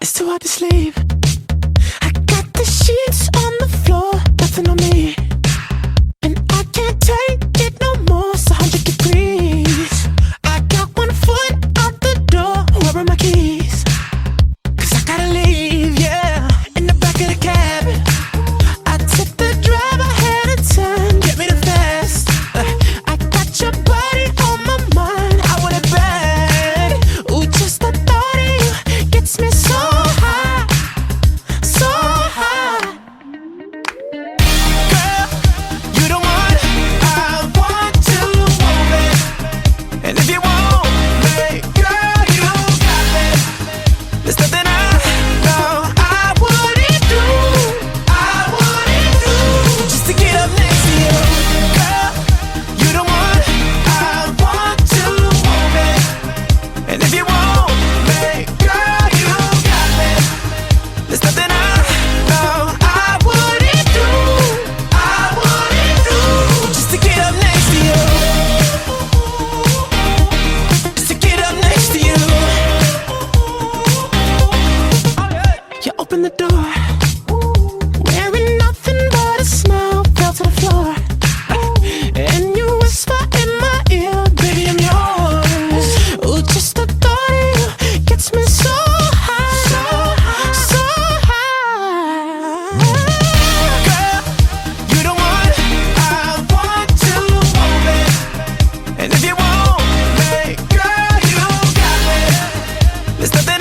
It's too hard to sleep. I got the sheets on the floor, nothing on me, and I can't take it no more. It's 100 degrees. I got one foot out the door. Where are my keys? 'Cause I gotta leave, yeah. In the back of the cab, I took the drive ahead of time. Get me the fast. I got your body on my mind. I want it bad. Ooh, just the thought of you gets me so high, so high. Girl, you the one I want to move it. And if you want me, girl, you got me. There's nothing I know I wouldn't do, just to get up next to you. Girl, you the one I want to move it. And if you want me, girl, you got me. There's nothing I know I wouldn't do, just to get up next to you. Just to get up next to you. You open the door, wearing nothing but a smile, fell to the floor, and you whisper in my ear, baby, I'm yours. Ooh, just the thought of you gets me so high, so high. Girl, you the one I want to move it. And if you want me, girl, you got me. There's nothing